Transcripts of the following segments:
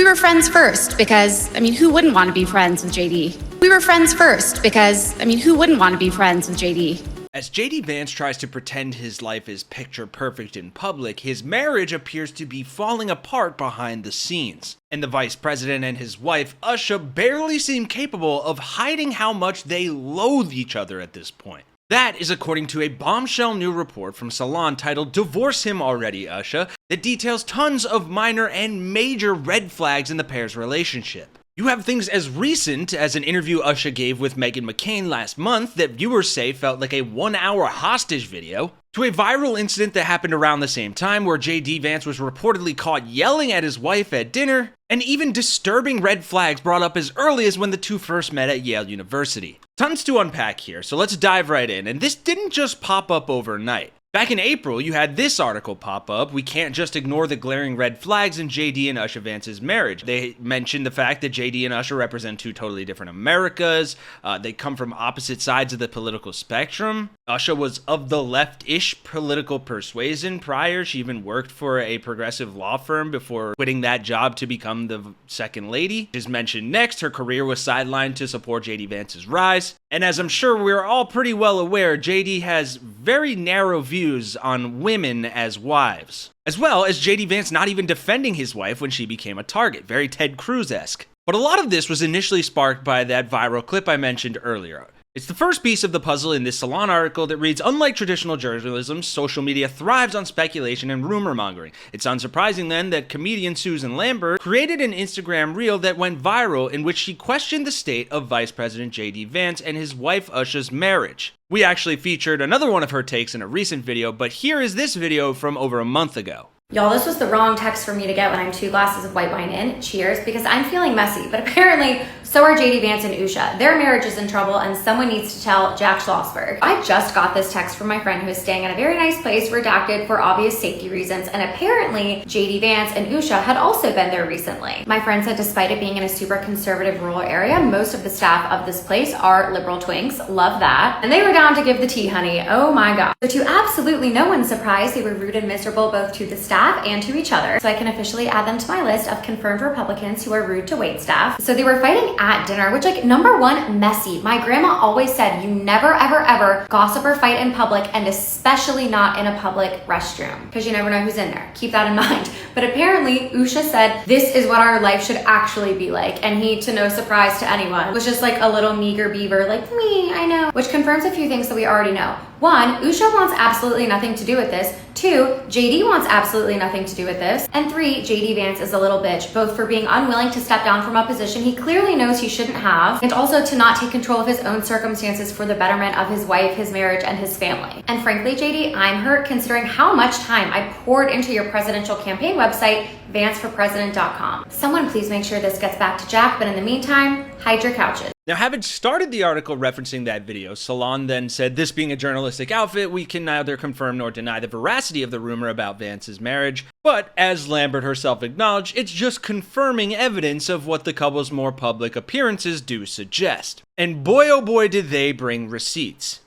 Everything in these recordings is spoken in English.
were friends first because, who wouldn't want to be friends with JD? We were friends first because, who wouldn't want to be friends with JD? As JD Vance tries to pretend his life is picture perfect in public, his marriage appears to be falling apart behind the scenes. And the Vice President and his wife, Usha, barely seem capable of hiding how much they loathe each other at this point. That is according to a bombshell new report from Salon titled "Divorce Him Already, Usha," that details tons of minor and major red flags in the pair's relationship. You have things as recent as an interview Usha gave with Meghan McCain last month that viewers say felt like a 1-hour hostage video, to a viral incident that happened around the same time where JD Vance was reportedly caught yelling at his wife at dinner, and even disturbing red flags brought up as early as when the two first met at Yale University. Tons to unpack here, so let's dive right in, and this didn't just pop up overnight. Back in April, you had this article pop up: "We can't just ignore the glaring red flags in JD and Usha Vance's marriage." They mentioned the fact that JD and Usha represent two totally different Americas. They come from opposite sides of the political spectrum. Usha was of the left-ish political persuasion prior. She even worked for a progressive law firm before quitting that job to become the second lady. As mentioned next, her career was sidelined to support JD Vance's rise. And as I'm sure we're all pretty well aware, JD has very narrow views on women as wives. As well as JD Vance not even defending his wife when she became a target, very Ted Cruz-esque. But a lot of this was initially sparked by that viral clip I mentioned earlier. It's the first piece of the puzzle in this Salon article that reads, "Unlike traditional journalism, social media thrives on speculation and rumor mongering. It's unsurprising then that comedian Susan Lambert created an Instagram reel that went viral in which she questioned the state of Vice President J.D. Vance and his wife Usha's marriage." We actually featured another one of her takes in a recent video, but here is this video from over a month ago. Y'all, this was the wrong text for me to get when I'm 2 glasses of white wine in. Cheers, because I'm feeling messy. But apparently, so are JD Vance and Usha. Their marriage is in trouble and someone needs to tell Jack Schlossberg. I just got this text from my friend who is staying at a very nice place, redacted for obvious safety reasons, and apparently JD Vance and Usha had also been there recently. My friend said despite it being in a super conservative rural area, most of the staff of this place are liberal twinks. Love that. And they were down to give the tea, honey. Oh my god. So to absolutely no one's surprise, they were rude and miserable both to the staff and to each other. So I can officially add them to my list of confirmed Republicans who are rude to waitstaff. So they were fighting at dinner, which, like, number one, messy. My grandma always said you never ever ever gossip or fight in public, and especially not in a public restroom, because you never know who's in there. Keep that in mind. But apparently Usha said this is what our life should actually be like, and he, to no surprise to anyone, was just like a little meager beaver, like me, I know. Which confirms a few things that we already know. 1, Usha wants absolutely nothing to do with this. 2, JD wants absolutely nothing to do with this. And 3, JD Vance is a little bitch, both for being unwilling to step down from a position he clearly knows he shouldn't have, and also to not take control of his own circumstances for the betterment of his wife, his marriage, and his family. And frankly, JD, I'm hurt considering how much time I poured into your presidential campaign website, vanceforpresident.com. Someone please make sure this gets back to Jack, but in the meantime, hide your couches. Now, having started the article referencing that video, Salon then said, "This being a journalistic outfit, we can neither confirm nor deny the veracity of the rumor about Vance's marriage, but as Lambert herself acknowledged, it's just confirming evidence of what the couple's more public appearances do suggest." And boy oh boy did they bring receipts.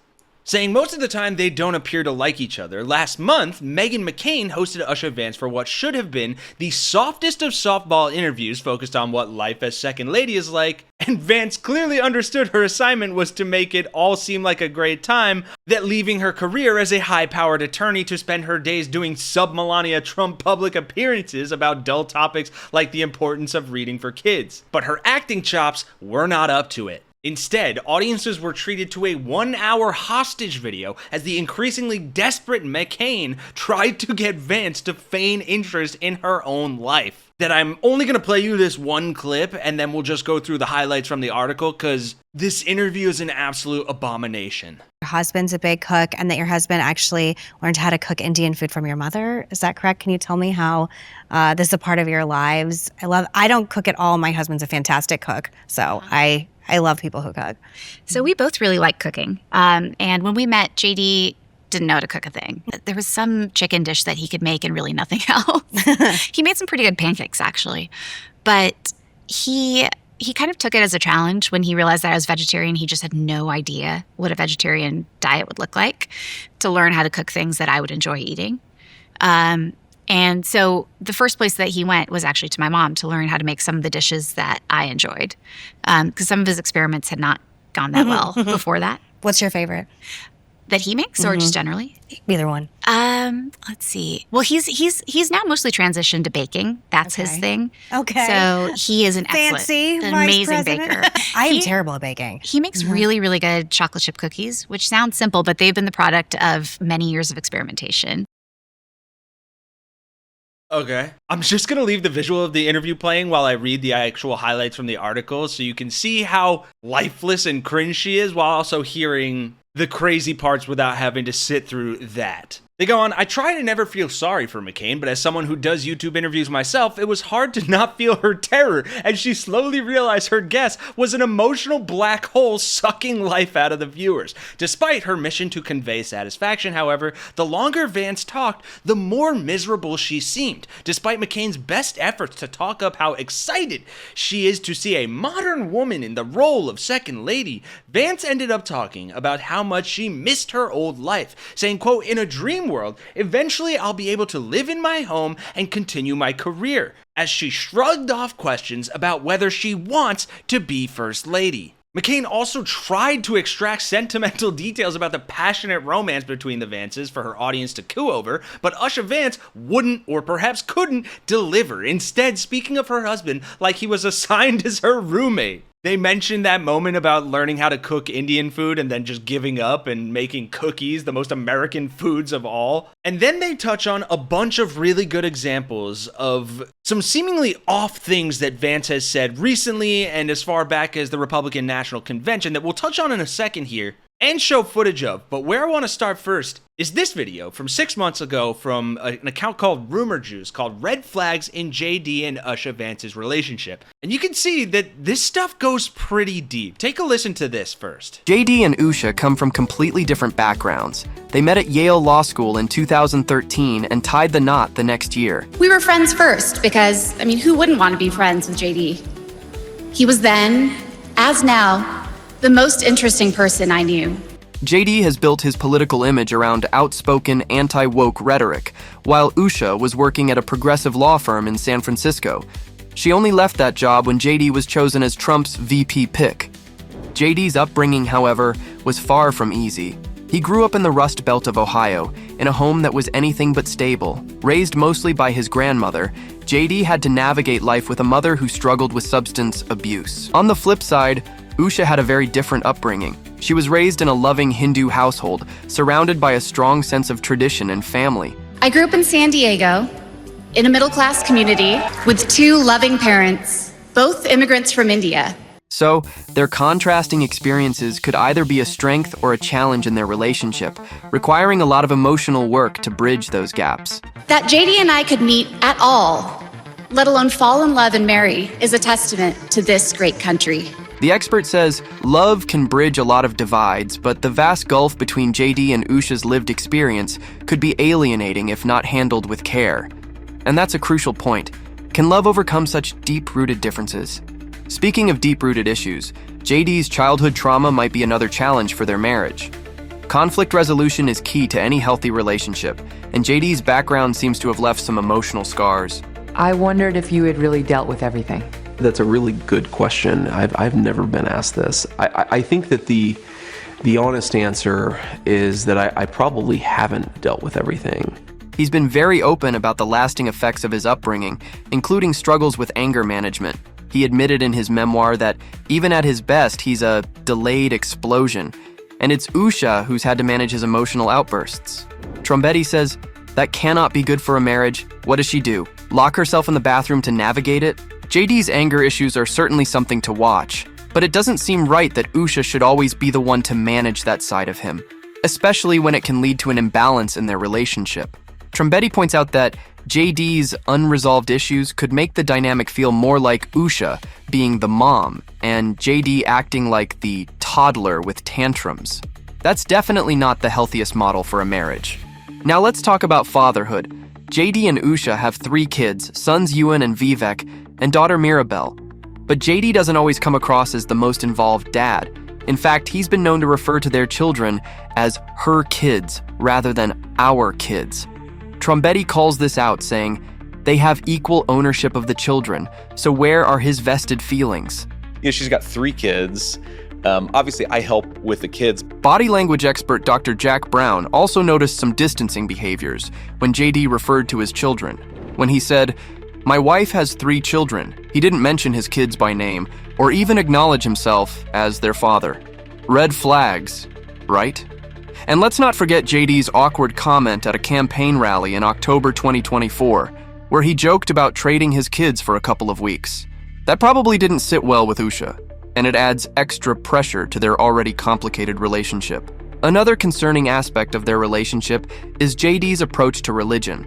Saying most of the time they don't appear to like each other, last month, Meghan McCain hosted Usha Vance for what should have been the softest of softball interviews focused on what life as second lady is like, and Vance clearly understood her assignment was to make it all seem like a great time, that leaving her career as a high-powered attorney to spend her days doing sub-Melania Trump public appearances about dull topics like the importance of reading for kids. But her acting chops were not up to it. Instead, audiences were treated to a 1-hour hostage video as the increasingly desperate McCain tried to get Vance to feign interest in her own life. That I'm only going to play you this one clip and then we'll just go through the highlights from the article, because this interview is an absolute abomination. Your husband's a big cook, and that your husband actually learned how to cook Indian food from your mother. Is that correct? Can you tell me how this is a part of your lives? I don't cook at all. My husband's a fantastic cook, so I love people who cook. So we both really like cooking. And when we met, JD didn't know how to cook a thing. There was some chicken dish that he could make and really nothing else. He made some pretty good pancakes, actually. But he kind of took it as a challenge when he realized that I was vegetarian. He just had no idea what a vegetarian diet would look like, to learn how to cook things that I would enjoy eating. And so the first place that he went was actually to my mom to learn how to make some of the dishes that I enjoyed. Because some of his experiments had not gone that well before that. What's your favorite? That he makes, or just generally? Either one. Let's see. Well, he's now mostly transitioned to baking. That's his thing. Okay. So he is an Fancy excellent, Vice amazing President. baker. I am terrible at baking. He makes really, really good chocolate chip cookies, which sounds simple, but they've been the product of many years of experimentation. Okay. I'm just going to leave the visual of the interview playing while I read the actual highlights from the article so you can see how lifeless and cringe she is while also hearing the crazy parts without having to sit through that. They go on, I try to never feel sorry for McCain, but as someone who does YouTube interviews myself, it was hard to not feel her terror as she slowly realized her guest was an emotional black hole sucking life out of the viewers. Despite her mission to convey satisfaction, however, the longer Vance talked, the more miserable she seemed. Despite McCain's best efforts to talk up how excited she is to see a modern woman in the role of second lady, Vance ended up talking about how much she missed her old life, saying, quote, in a dream world, eventually I'll be able to live in my home and continue my career, as she shrugged off questions about whether she wants to be first lady. McCain also tried to extract sentimental details about the passionate romance between the Vances for her audience to coo over, but Usha Vance wouldn't, or perhaps couldn't, deliver, instead speaking of her husband like he was assigned as her roommate. They mentioned that moment about learning how to cook Indian food and then just giving up and making cookies, the most American foods of all. And then they touch on a bunch of really good examples of some seemingly off things that Vance has said recently and as far back as the Republican National Convention that we'll touch on in a second here and show footage of. But where I want to start first is this video from 6 months ago from an account called Rumor Juice called Red Flags in JD and Usha Vance's Relationship. And you can see that this stuff goes pretty deep. Take a listen to this first. JD and Usha come from completely different backgrounds. They met at Yale Law School in 2013 and tied the knot the next year. We were friends first because, who wouldn't want to be friends with JD? He was then, as now, the most interesting person I knew. JD has built his political image around outspoken, anti-woke rhetoric, while Usha was working at a progressive law firm in San Francisco. She only left that job when JD was chosen as Trump's VP pick. JD's upbringing, however, was far from easy. He grew up in the Rust Belt of Ohio, in a home that was anything but stable. Raised mostly by his grandmother, JD had to navigate life with a mother who struggled with substance abuse. On the flip side, Usha had a very different upbringing. She was raised in a loving Hindu household, surrounded by a strong sense of tradition and family. I grew up in San Diego, in a middle-class community, with two loving parents, both immigrants from India. So, their contrasting experiences could either be a strength or a challenge in their relationship, requiring a lot of emotional work to bridge those gaps. That JD and I could meet at all, let alone fall in love and marry, is a testament to this great country. The expert says love can bridge a lot of divides, but the vast gulf between JD and Usha's lived experience could be alienating if not handled with care. And that's a crucial point. Can love overcome such deep-rooted differences? Speaking of deep-rooted issues, JD's childhood trauma might be another challenge for their marriage. Conflict resolution is key to any healthy relationship, and JD's background seems to have left some emotional scars. I wondered if you had really dealt with everything. That's a really good question. I've never been asked this. I think that the honest answer is that I probably haven't dealt with everything. He's been very open about the lasting effects of his upbringing, including struggles with anger management. He admitted in his memoir that even at his best, he's a delayed explosion. And it's Usha who's had to manage his emotional outbursts. Trombetti says, that cannot be good for a marriage. What does she do? Lock herself in the bathroom to navigate it? JD's anger issues are certainly something to watch, but it doesn't seem right that Usha should always be the one to manage that side of him, especially when it can lead to an imbalance in their relationship. Trombetti points out that JD's unresolved issues could make the dynamic feel more like Usha being the mom and JD acting like the toddler with tantrums. That's definitely not the healthiest model for a marriage. Now let's talk about fatherhood. JD and Usha have 3 kids, sons Ewan and Vivek, and daughter Mirabelle. But JD doesn't always come across as the most involved dad. In fact, he's been known to refer to their children as her kids rather than our kids. Trombetti calls this out, saying, "They have equal ownership of the children, so where are his vested feelings?" She's got 3 kids. Obviously, I help with the kids. Body language expert Dr. Jack Brown also noticed some distancing behaviors when JD referred to his children. When he said, "My wife has 3 children," he didn't mention his kids by name or even acknowledge himself as their father. Red flags, right? And let's not forget JD's awkward comment at a campaign rally in October 2024, where he joked about trading his kids for a couple of weeks. That probably didn't sit well with Usha, and it adds extra pressure to their already complicated relationship. Another concerning aspect of their relationship is JD's approach to religion.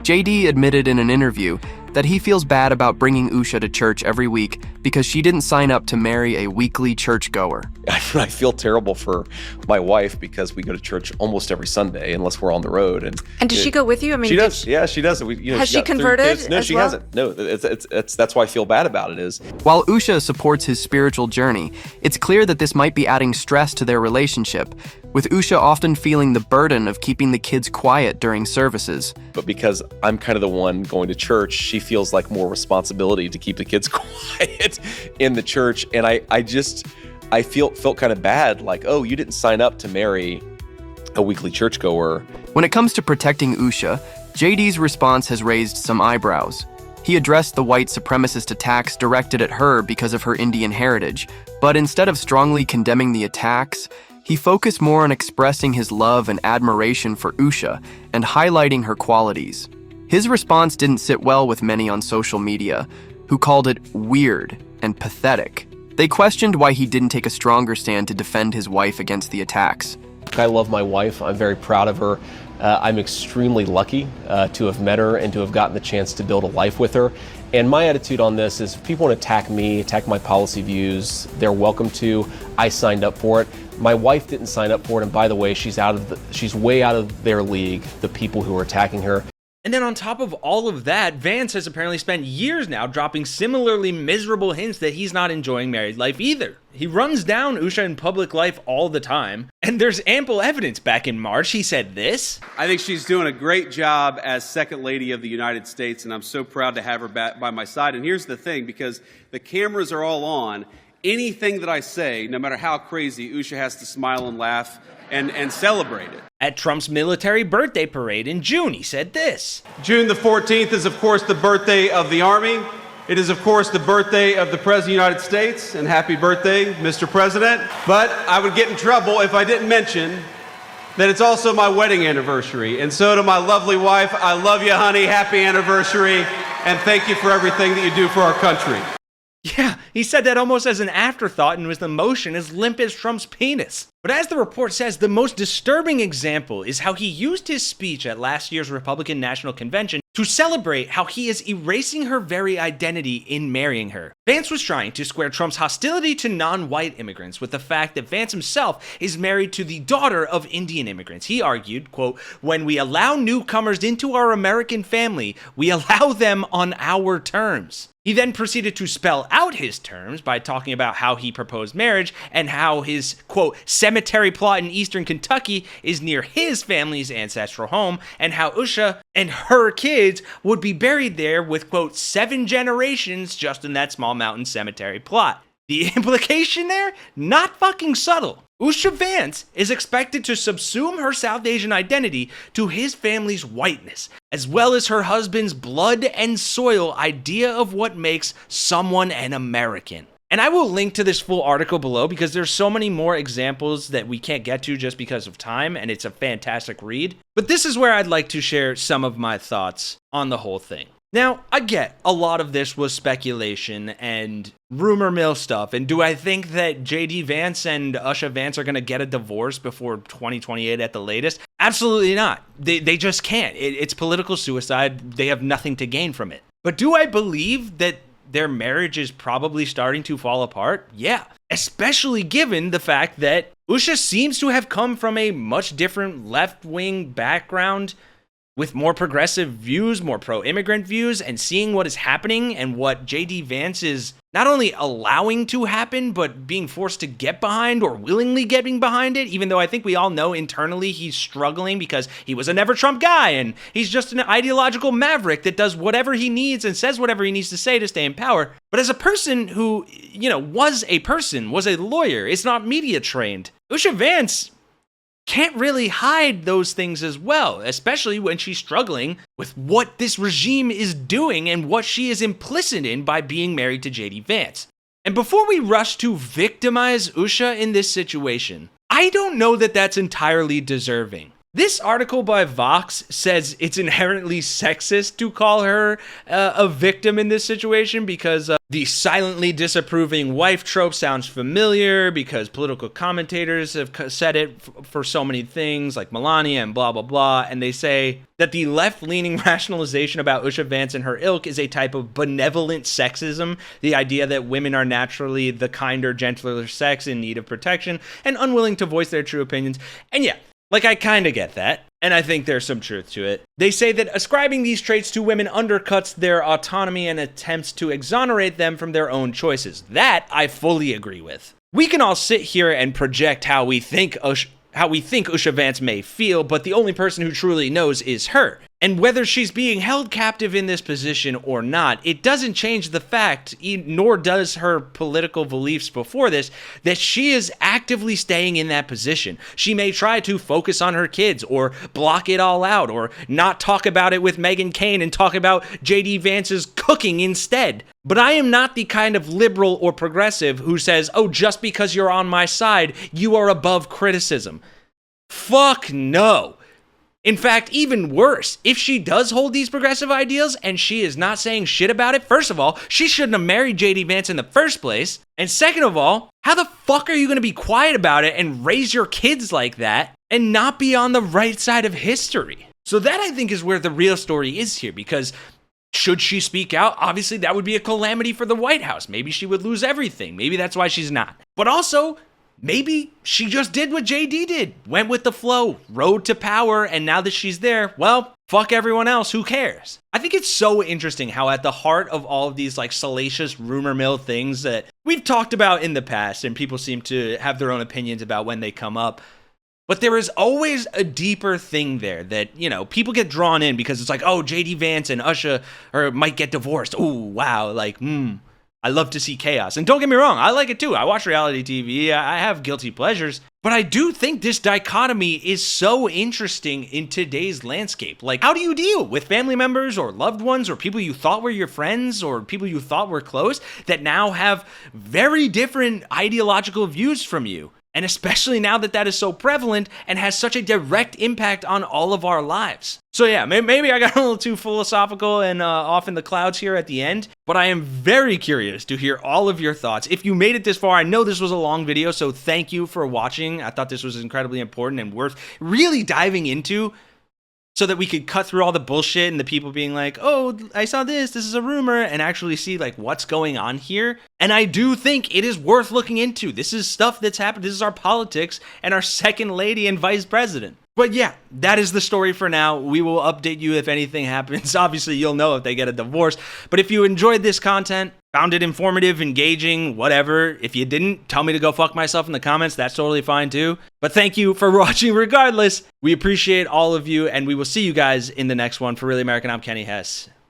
JD admitted in an interview that he feels bad about bringing Usha to church every week because she didn't sign up to marry a weekly churchgoer. I feel terrible for my wife because we go to church almost every Sunday unless we're on the road. And does she go with you? I mean, she does. Yeah, she does. Has she converted? No, she hasn't. No, that's why I feel bad about it. Is while Usha supports his spiritual journey, it's clear that this might be adding stress to their relationship, with Usha often feeling the burden of keeping the kids quiet during services. But because I'm kind of the one going to church, she feels like more responsibility to keep the kids quiet in the church. And I felt kind of bad, like, oh, you didn't sign up to marry a weekly churchgoer. When it comes to protecting Usha, JD's response has raised some eyebrows. He addressed the white supremacist attacks directed at her because of her Indian heritage, but instead of strongly condemning the attacks, he focused more on expressing his love and admiration for Usha and highlighting her qualities. His response didn't sit well with many on social media, who called it weird and pathetic. They questioned why he didn't take a stronger stand to defend his wife against the attacks. I love my wife. I'm very proud of her. I'm extremely lucky to have met her and to have gotten the chance to build a life with her. And my attitude on this is if people want to attack me, attack my policy views, they're welcome to. I signed up for it. My wife didn't sign up for it, and by the way, she's way out of their league, the people who are attacking her. And then on top of all of that, Vance has apparently spent years now dropping similarly miserable hints that he's not enjoying married life either. He runs down Usha in public life all the time, and there's ample evidence. Back in March, he said this. I think she's doing a great job as Second Lady of the United States, and I'm so proud to have her back by my side. And here's the thing, because the cameras are all on, anything that I say, no matter how crazy, Usha has to smile and laugh and celebrate it. At Trump's military birthday parade in June, he said this. June the 14th is, of course, the birthday of the Army. It is, of course, the birthday of the President of the United States, and happy birthday, Mr. President. But I would get in trouble if I didn't mention that it's also my wedding anniversary. And so to my lovely wife, I love you, honey, happy anniversary, and thank you for everything that you do for our country. Yeah, he said that almost as an afterthought and with emotion as limp as Trump's penis. But as the report says, the most disturbing example is how he used his speech at last year's Republican National Convention to celebrate how he is erasing her very identity in marrying her. Vance was trying to square Trump's hostility to non-white immigrants with the fact that Vance himself is married to the daughter of Indian immigrants. He argued, quote, "When we allow newcomers into our American family, we allow them on our terms." He then proceeded to spell out his terms by talking about how he proposed marriage and how his, quote, cemetery plot in eastern Kentucky is near his family's ancestral home, and how Usha and her kids would be buried there with, quote, 7 generations just in that small mountain cemetery plot. The implication there? Not fucking subtle. Usha Vance is expected to subsume her South Asian identity to his family's whiteness, as well as her husband's blood and soil idea of what makes someone an American. And I will link to this full article below because there's so many more examples that we can't get to just because of time, and it's a fantastic read. But this is where I'd like to share some of my thoughts on the whole thing. Now, I get a lot of this was speculation and rumor mill stuff, and do I think that JD Vance and Usha Vance are going to get a divorce before 2028 at the latest? Absolutely not. They just can't. It's political suicide. They have nothing to gain from it. But do I believe that their marriage is probably starting to fall apart? Yeah, especially given the fact that Usha seems to have come from a much different left-wing background with more progressive views, more pro-immigrant views, and seeing what is happening and what JD Vance is not only allowing to happen, but being forced to get behind or willingly getting behind it, even though I think we all know internally he's struggling because he was a never Trump guy and he's just an ideological maverick that does whatever he needs and says whatever he needs to say to stay in power. But as a person who, was a lawyer, is not media trained, Usha Vance can't really hide those things as well, especially when she's struggling with what this regime is doing and what she is implicit in by being married to JD Vance. And before we rush to victimize Usha in this situation, I don't know that that's entirely deserving. This article by Vox says it's inherently sexist to call her a victim in this situation because the silently disapproving wife trope sounds familiar because political commentators have said it for so many things like Melania and blah, blah, blah. And they say that the left-leaning rationalization about Usha Vance and her ilk is a type of benevolent sexism, the idea that women are naturally the kinder, gentler sex in need of protection and unwilling to voice their true opinions. And yeah, I kind of get that, and I think there's some truth to it. They say that ascribing these traits to women undercuts their autonomy and attempts to exonerate them from their own choices. That I fully agree with. We can all sit here and project how we think Usha Vance may feel, but the only person who truly knows is her. And whether she's being held captive in this position or not, it doesn't change the fact, nor does her political beliefs before this, that she is actively staying in that position. She may try to focus on her kids, or block it all out, or not talk about it with Meghan Cain and talk about JD Vance's cooking instead. But I am not the kind of liberal or progressive who says, oh, just because you're on my side, you are above criticism. Fuck no. In fact, even worse, if she does hold these progressive ideals and she is not saying shit about it, first of all, she shouldn't have married JD Vance in the first place. And second of all, how the fuck are you going to be quiet about it and raise your kids like that and not be on the right side of history? So that, I think, is where the real story is here, because should she speak out? Obviously, that would be a calamity for the White House. Maybe she would lose everything. Maybe that's why she's not. But also, maybe she just did what JD did, went with the flow, rode to power, and now that she's there, well, fuck everyone else, who cares? I think it's so interesting how at the heart of all of these salacious rumor mill things that we've talked about in the past, and people seem to have their own opinions about when they come up, but there is always a deeper thing there that, people get drawn in because it's like, oh, JD Vance and Usha might get divorced. Oh, wow, I love to see chaos. And don't get me wrong, I like it too. I watch reality TV. I have guilty pleasures. But I do think this dichotomy is so interesting in today's landscape. How do you deal with family members or loved ones or people you thought were your friends or people you thought were close that now have very different ideological views from you? And especially now that is so prevalent and has such a direct impact on all of our lives. So yeah, maybe I got a little too philosophical and off in the clouds here at the end, but I am very curious to hear all of your thoughts. If you made it this far, I know this was a long video, so thank you for watching. I thought this was incredibly important and worth really diving into, so that we could cut through all the bullshit and the people being like, oh, I saw this is a rumor, and actually see what's going on here. And I do think it is worth looking into. This is stuff that's happened. This is our politics and our second lady and vice president. But yeah, that is the story for now. We will update you if anything happens. Obviously, you'll know if they get a divorce. But if you enjoyed this content, found it informative, engaging, whatever, if you didn't, tell me to go fuck myself in the comments. That's totally fine too. But thank you for watching regardless. We appreciate all of you, and we will see you guys in the next one. For Really American, I'm Kenny Hesse.